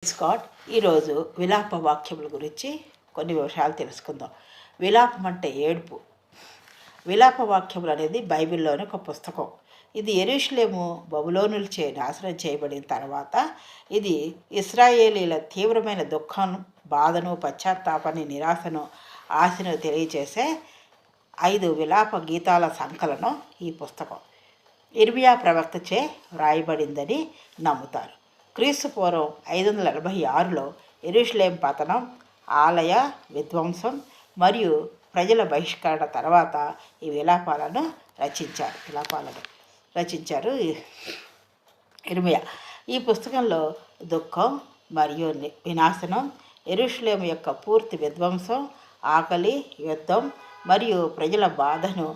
Scott. ఈరోజు విలాప వాక్యముల గురించి కొన్ని విషయాలు తెలుసుకుందాం. విలాపం అంటే ఏడుపు. విలాప వాక్యములు అనేది బైబిల్లోని ఒక పుస్తకం. ఇది యెరూషలేము బబులోనులచే నాశనం చేయబడిన తర్వాత ఇది ఇశ్రాయేలీల తీవ్రమైన దుఃఖం, బాధను, పశ్చాత్తాపాన్ని, నిరాశను, ఆశను తెలియచేసే 5 విలాప గీతాల సంకలనం ఈ పుస్తకం. ఇర్మియా ప్రవక్తచే వ్రాయబడిందని నమ్ముతారు. క్రీస్తు పూర్వం 586లో యెరూషలేం పతనం, ఆలయ విధ్వంసం మరియు ప్రజల బహిష్కరణ తర్వాత ఈ విలాపాలను రచించారు ఇర్మియా. ఈ పుస్తకంలో దుఃఖం మరియు వినాశనం, యెరూషలేము యొక్క పూర్తి విధ్వంసం, ఆకలి, యుద్ధం మరియు ప్రజల బాధను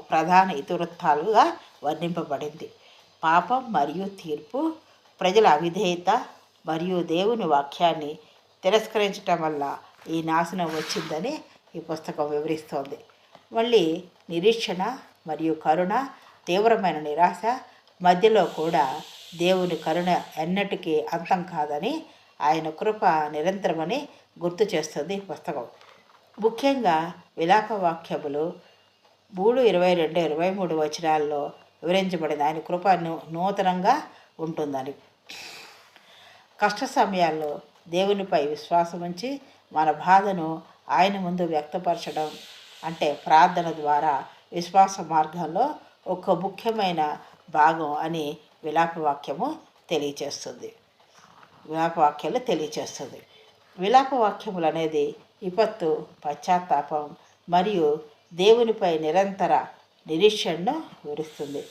ప్రధాన ఇతివృత్తాలుగా వర్ణింపబడింది. పాపం మరియు తీర్పు, ప్రజల అవిధేయత మరియు దేవుని వాక్యాన్ని తిరస్కరించటం వల్ల ఈ నాశనం వచ్చిందని ఈ పుస్తకం వివరిస్తోంది. మళ్ళీ నిరీక్షణ మరియు కరుణ, తీవ్రమైన నిరాశ మధ్యలో కూడా దేవుని కరుణ ఎన్నటికీ అంతం కాదని, ఆయన కృప నిరంతరమని గుర్తు చేస్తుంది ఈ పుస్తకం. ముఖ్యంగా విలాప వాక్యములు 3, 22, 23 వచనాల్లో వివరించబడింది ఆయన కృప నూతనంగా ఉంటుందని. కష్ట సమయాల్లో దేవునిపై విశ్వాసం ఉంచి మన బాధను ఆయన ముందు వ్యక్తపరచడం అంటే ప్రార్థన ద్వారా విశ్వాస మార్గంలో ఒక ముఖ్యమైన భాగం అని విలాపవాక్యాలు తెలియచేస్తుంది. విలాపవాక్యములు అనేది విపత్తు, పశ్చాత్తాపం మరియు దేవునిపై నిరంతర నిరీక్షణను వివరిస్తుంది.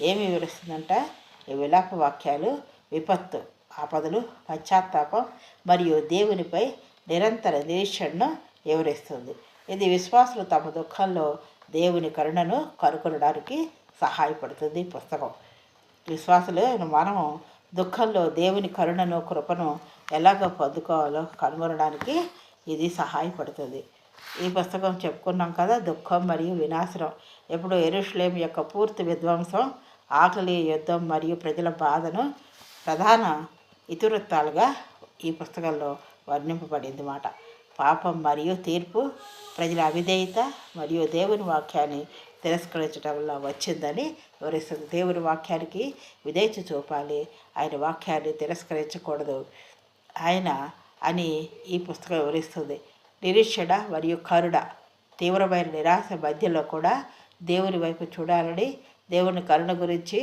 ఏమి వివరిస్తుందంటే ఈ విలాప వాక్యాలు విపత్తు, ఆపదలు, పశ్చాత్తాపం మరియు దేవునిపై నిరంతర నిరీక్షణను వివరిస్తుంది. ఇది విశ్వాసులు తమ దుఃఖంలో దేవుని కరుణను కనుగొనడానికి సహాయపడుతుంది. పుస్తకం విశ్వాసులు మనం దుఃఖంలో దేవుని కరుణను, కృపను ఎలాగ పొందుకోవాలో కనుగొనడానికి ఇది సహాయపడుతుంది. ఈ పుస్తకం చెప్పుకున్నాం కదా, దుఃఖం మరియు వినాశనం. ఎప్పుడు యెరూషలేం యొక్క పూర్తి విధ్వంసం, ఆకలి, యుద్ధం మరియు ప్రజల బాధను ప్రధాన ఇతివృత్తాలుగా ఈ పుస్తకంలో వర్ణింపబడింది మాట. పాపం మరియు తీర్పు, ప్రజల అవిధేయత మరియు దేవుని వాక్యాన్ని తిరస్కరించడం వల్ల వచ్చిందని వివరిస్తుంది. దేవుని వాక్యానికి విధేయత చూపాలి, ఆయన వాక్యాన్ని తిరస్కరించకూడదు అని ఈ పుస్తకం వివరిస్తుంది. నిరీక్షణ మరియు కరుణ, తీవ్రమైన నిరాశ మధ్యలో కూడా దేవుని వైపు చూడాలని, దేవుని కరుణ గురించి